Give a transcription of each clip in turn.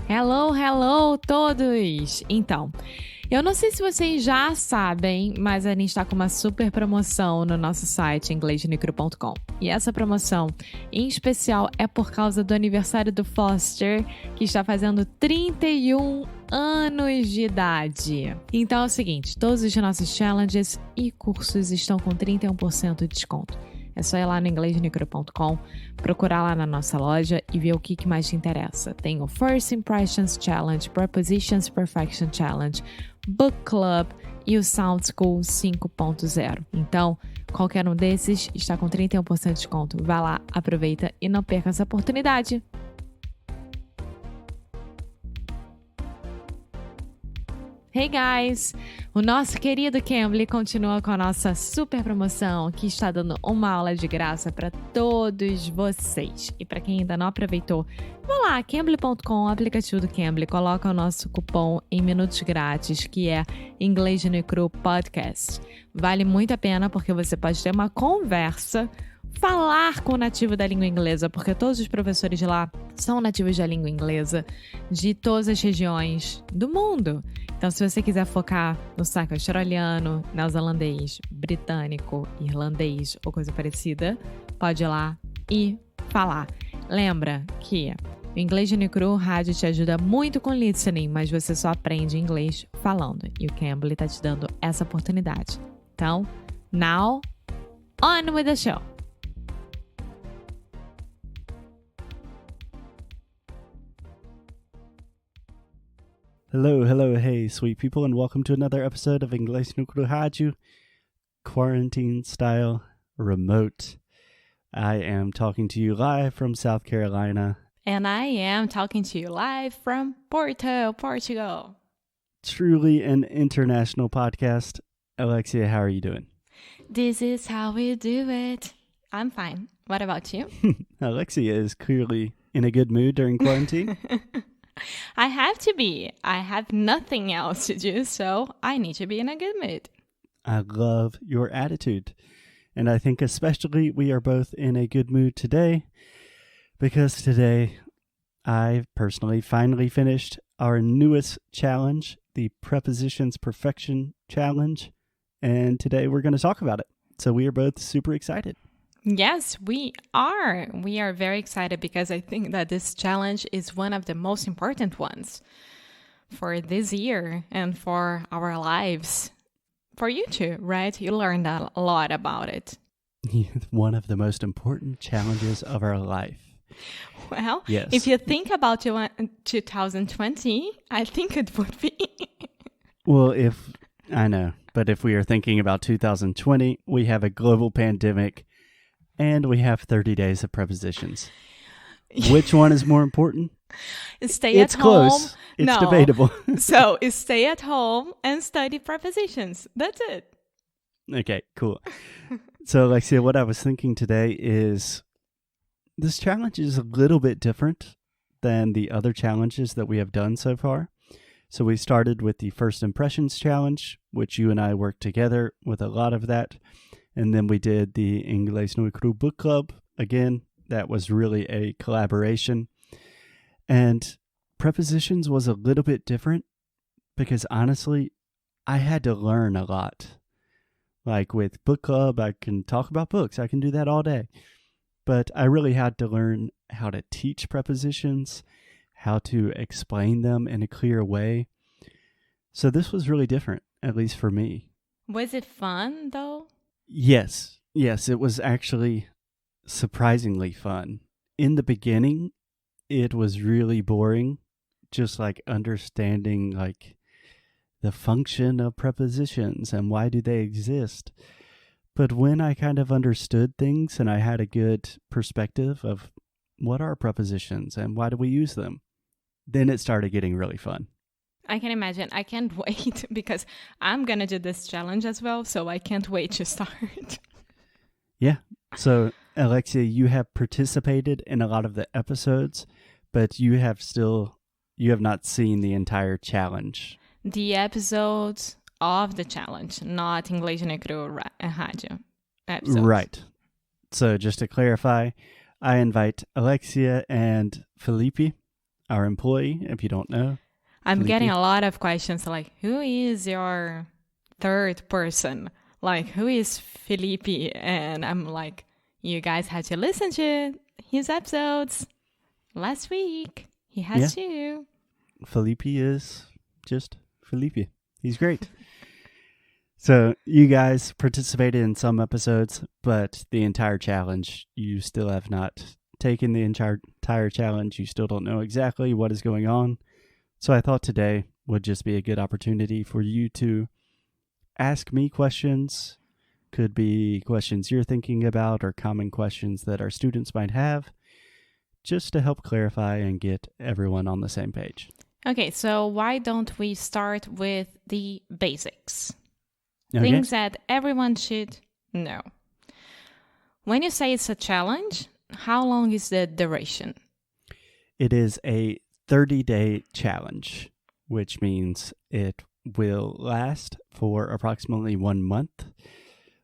Hello, hello todos! Então, eu não sei se vocês já sabem, mas a gente está com uma super promoção no nosso site inglêsnicru.com. E essa promoção, em especial, é por causa do aniversário do Foster, que está fazendo 31 anos de idade. Então é o seguinte, todos os nossos challenges e cursos estão com 31% de desconto. É só ir lá no inglêsnicru.com, procurar lá na nossa loja e ver o que mais te interessa. Tem o First Impressions Challenge, Prepositions Perfection Challenge, Book Club e o Sound School 5.0. Então, qualquer um desses está com 31% de desconto. Vai lá, aproveita e não perca essa oportunidade. Hey guys! O nosso querido Cambly continua com a nossa super promoção que está dando uma aula de graça para todos vocês. E para quem ainda não aproveitou, vá lá, cambly.com, aplicativo do Cambly, coloca o nosso cupom em minutos grátis, que é Inglês no Cru Podcast. Vale muito a pena porque você pode ter uma conversa, falar com o nativo da língua inglesa, porque todos os professores de lá são nativos da língua inglesa, de todas as regiões do mundo. Então, se você quiser focar no sotaque australiano, neozelandês, britânico, irlandês ou coisa parecida, pode ir lá e falar. Lembra que o Inglês no Cru Rádio te ajuda muito com listening, mas você só aprende inglês falando. E o Cambly está te dando essa oportunidade. Então, now, on with the show! Hello, hey, sweet people, and welcome to another episode of Inglês no Rádio, quarantine style, remote. I am talking to you live from South Carolina. And I am talking to you live from Porto, Portugal. Truly an international podcast. Alexia, how are you doing? This is how we do it. I'm fine. What about you? Alexia is clearly in a good mood during quarantine. I have to be. I have nothing else to do, so I need to be in a good mood. I love your attitude. And I think especially we are both in a good mood today because today I personally finally finished our newest challenge, the Prepositions Perfection Challenge. And today we're going to talk about it. So we are both super excited. Yes, we are. We are very excited because I think that this challenge is one of the most important ones for this year and for our lives. For you too, right? You learned a lot about it. One of the most important challenges of our life. Well, yes. If you think about 2020, I think it would be. Well, I know, but if we are thinking about 2020, we have a global pandemic. And we have 30 days of prepositions. Which one is more important? Stay at home. It's close. It's debatable. So stay at home and study prepositions. That's it. Okay, cool. So, Alexia, what I was thinking today is this challenge is a little bit different than the other challenges that we have done so far. So we started with the First Impressions Challenge, which you and I worked together with a lot of that. And then we did the Inglês no Cru Book Club. Again, that was really a collaboration. And Prepositions was a little bit different because honestly, I had to learn a lot. Like with Book Club, I can talk about books. I can do that all day. But I really had to learn how to teach prepositions, how to explain them in a clear way. So this was really different, at least for me. Was it fun though? Yes, it was actually surprisingly fun. In the beginning, it was really boring, just like understanding like the function of prepositions and why do they exist. But when I kind of understood things and I had a good perspective of what are prepositions and why do we use them, then it started getting really fun. I can imagine. I can't wait because I'm going to do this challenge as well, so I can't wait to start. Yeah. So, Alexia, you have participated in a lot of the episodes, but you have not seen the entire challenge. The episodes of the challenge, not Inglês no Cru Rádio episodes. Right. So, just to clarify, I invite Alexia and Felipe our employee, if you don't know. I'm Felipe. getting a lot of questions like, who is your third person? Like, who is Felipe? And I'm like, you guys had to listen to his episodes last week. He has to. Felipe is just Felipe. He's great. So you guys participated in some episodes, but the entire challenge, you still have not taken the entire challenge. You still don't know exactly what is going on. So I thought today would just be a good opportunity for you to ask me questions. Could be questions you're thinking about or common questions that our students might have, just to help clarify and get everyone on the same page. Okay, so why don't we start with the basics? Okay. Things that everyone should know. When you say it's a challenge, how long is the duration? It is a 30-day challenge, which means it will last for approximately 1 month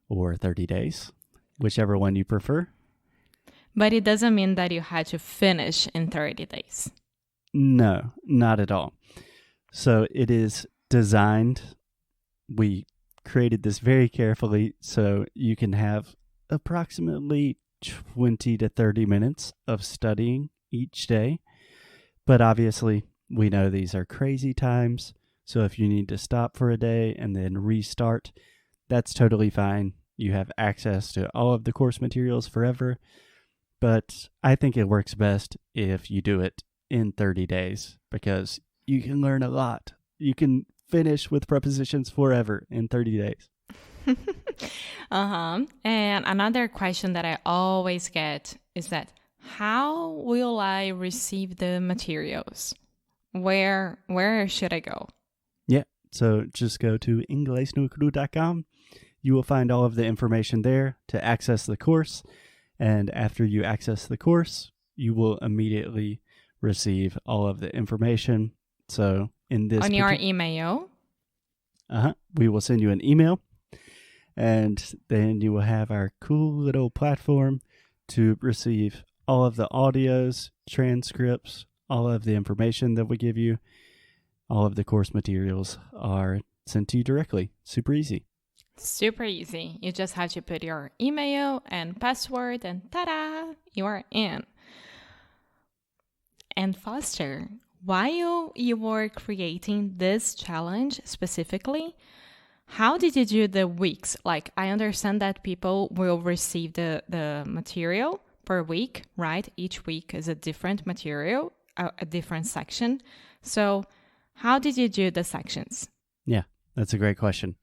or 30 days, whichever one you prefer. But it doesn't mean that you had to finish in 30 days. No, not at all. So it is designed, we created this very carefully so you can have approximately 20 to 30 minutes of studying each day. But obviously, we know these are crazy times. So if you need to stop for a day and then restart, that's totally fine. You have access to all of the course materials forever. But I think it works best if you do it in 30 days because you can learn a lot. You can finish with prepositions forever in 30 days. And another question that I always get is that how will I receive the materials? Where should I go? Yeah, so just go to inglesnucru.com. You will find all of the information there to access the course. And after you access the course, you will immediately receive all of the information. So in this on your email? We will send you an email. And then you will have our cool little platform to receive all of the audios, transcripts, all of the information that we give you. All of the course materials are sent to you directly. Super easy. Super easy. You just have to put your email and password and ta-da, you are in. And Foster, while you were creating this challenge specifically, how did you do the weeks? Like, I understand that people will receive the material per week, right? Each week is a different material, a different section. So how did you do the sections? Yeah, that's a great question.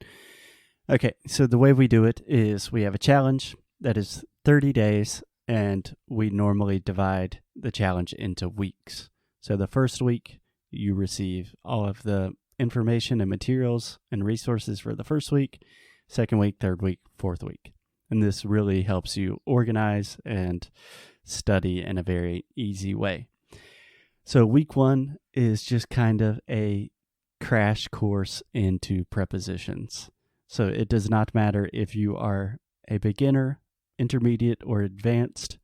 Okay, so the way we do it is we have a challenge that is 30 days, and we normally divide the challenge into weeks. So the first week, you receive all of the information and materials and resources for the first week, second week, third week, fourth week. And this really helps you organize and study in a very easy way. So week 1 is just kind of a crash course into prepositions. So it does not matter if you are a beginner, intermediate, or advanced.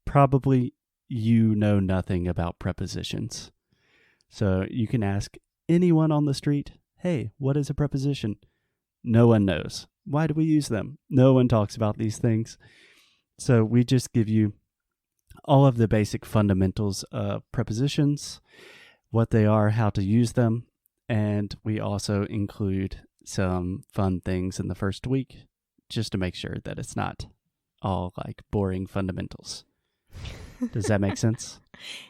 Probably you know nothing about prepositions. So you can ask anyone on the street, hey, what is a preposition? No one knows. Why do we use them? No one talks about these things. So we just give you all of the basic fundamentals of prepositions, what they are, how to use them, and we also include some fun things in the first week just to make sure that it's not all like boring fundamentals. Does that make sense?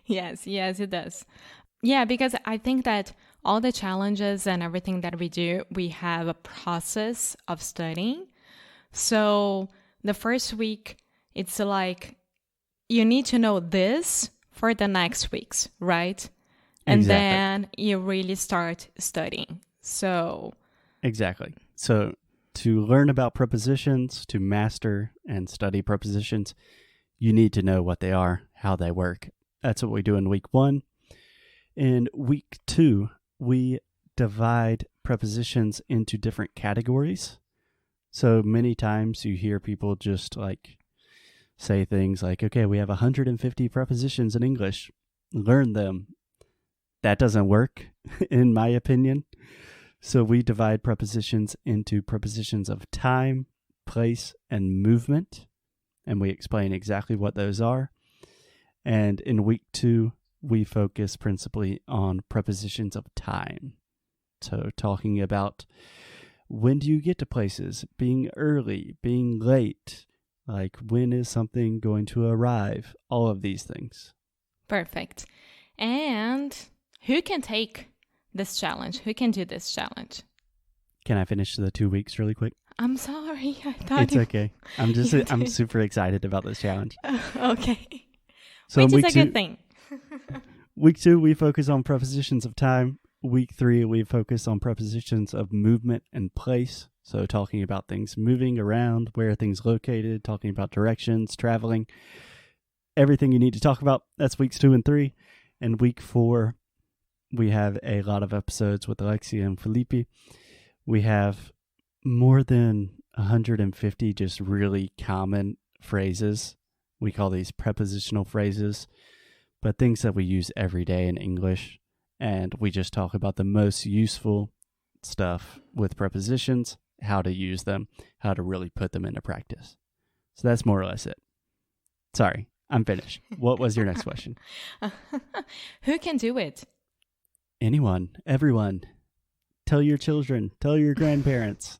Yes, it does. Yeah, because I think that all the challenges and everything that we do, we have a process of studying. So the first week, it's like you need to know this for the next weeks, right? And Exactly. then you really start studying. So Exactly. So to learn about prepositions, to master and study prepositions, you need to know what they are, how they work. That's what we do in week 1. In week 2, we divide prepositions into different categories. So many times you hear people just like say things like, okay, we have 150 prepositions in English. learn them. That doesn't work, in my opinion. So we divide prepositions into prepositions of time, place, and movement. And we explain exactly what those are. And in week 2, we focus principally on prepositions of time. So talking about when do you get to places, being early, being late, like when is something going to arrive, all of these things. Perfect. And who can take this challenge? Who can do this challenge? Can I finish the 2 weeks really quick? I'm sorry. I thought it's okay. I'm super excited about this challenge. Okay. So which is a good thing. Week 2, we focus on prepositions of time. Week 3, we focus on prepositions of movement and place. So talking about things moving around, where things located, talking about directions, traveling, everything you need to talk about. That's weeks 2 and 3. And week 4, we have a lot of episodes with Alexia and Felipe. We have more than 150 just really common phrases. We call these prepositional phrases, but things that we use every day in English. And we just talk about the most useful stuff with prepositions, how to use them, how to really put them into practice. So that's more or less it. Sorry, I'm finished. What was your next question? Who can do it? Anyone, everyone. Tell your children, tell your grandparents.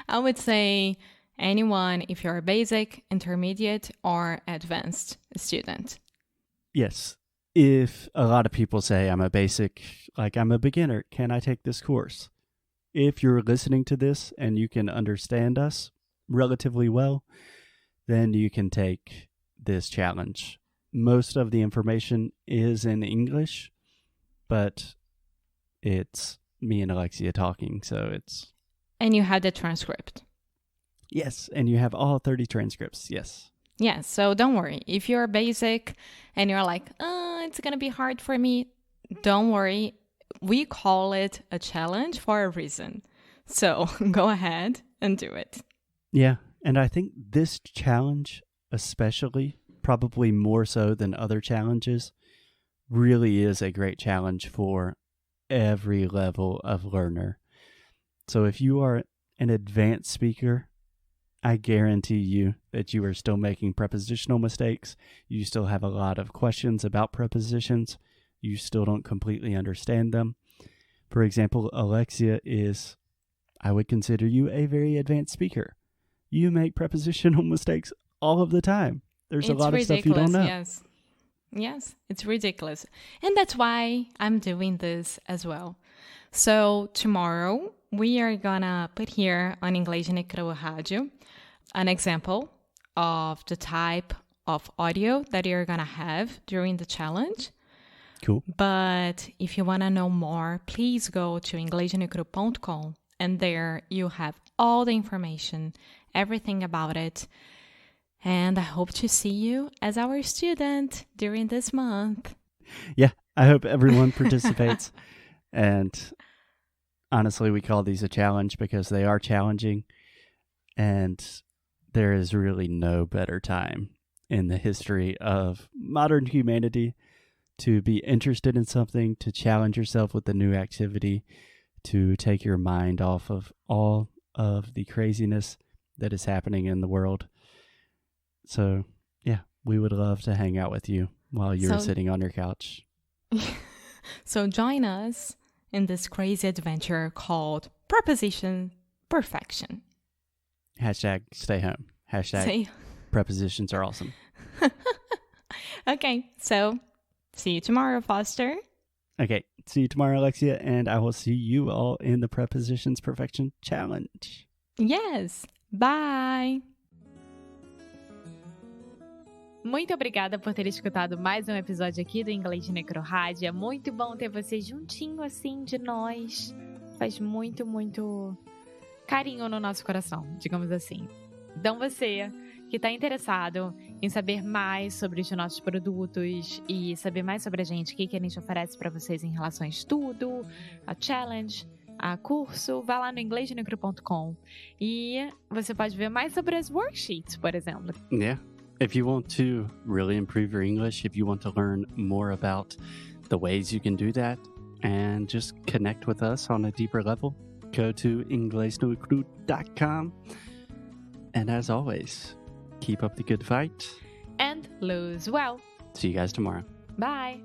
I would say anyone if you're a basic, intermediate, or advanced student. Yes. If a lot of people say I'm a basic, like I'm a beginner, can I take this course? If you're listening to this and you can understand us relatively well, then you can take this challenge. Most of the information is in English, but it's me and Alexia talking, so it's... And you have the transcript. Yes, and you have all 30 transcripts, yes. Yeah, so don't worry. If you're basic and you're like, it's going to be hard for me, don't worry. We call it a challenge for a reason. So go ahead and do it. Yeah, and I think this challenge especially, probably more so than other challenges, really is a great challenge for every level of learner. So if you are an advanced speaker, I guarantee you that you are still making prepositional mistakes. You still have a lot of questions about prepositions. You still don't completely understand them. For example, Alexia is, I would consider you a very advanced speaker. You make prepositional mistakes all of the time. There's a lot of stuff you don't know. Yes, it's ridiculous. And that's why I'm doing this as well. So tomorrow, we are gonna put here on Inglês no Rádio an example of the type of audio that you're gonna have during the challenge. Cool. But if you wanna know more, please go to inglesnocru.com and there you have all the information, everything about it. And I hope to see you as our student during this month. Yeah, I hope everyone participates. And honestly, we call these a challenge because they are challenging. And there is really no better time in the history of modern humanity to be interested in something, to challenge yourself with a new activity, to take your mind off of all of the craziness that is happening in the world. So, yeah, we would love to hang out with you while you're sitting on your couch. So join us in this crazy adventure called Prepositions Perfection. Hashtag stay home. Hashtag prepositions are awesome. Okay, so see you tomorrow, Foster. Okay, see you tomorrow, Alexia, and I will see you all in the Prepositions Perfection Challenge. Yes, bye! Muito obrigada por ter escutado mais um episódio aqui do Inglês no Rádio. É muito bom ter você juntinho assim de nós. Faz muito, muito carinho no nosso coração, digamos assim. Então você que está interessado em saber mais sobre os nossos produtos e saber mais sobre a gente, o que a gente oferece para vocês em relação a estudo, a challenge, a curso, vá lá no inglesnocru.com e você pode ver mais sobre as worksheets, por exemplo. Yeah. If you want to really improve your English, if you want to learn more about the ways you can do that and just connect with us on a deeper level, go to inglesnocru.com. And as always, keep up the good fight. And lose well. See you guys tomorrow. Bye.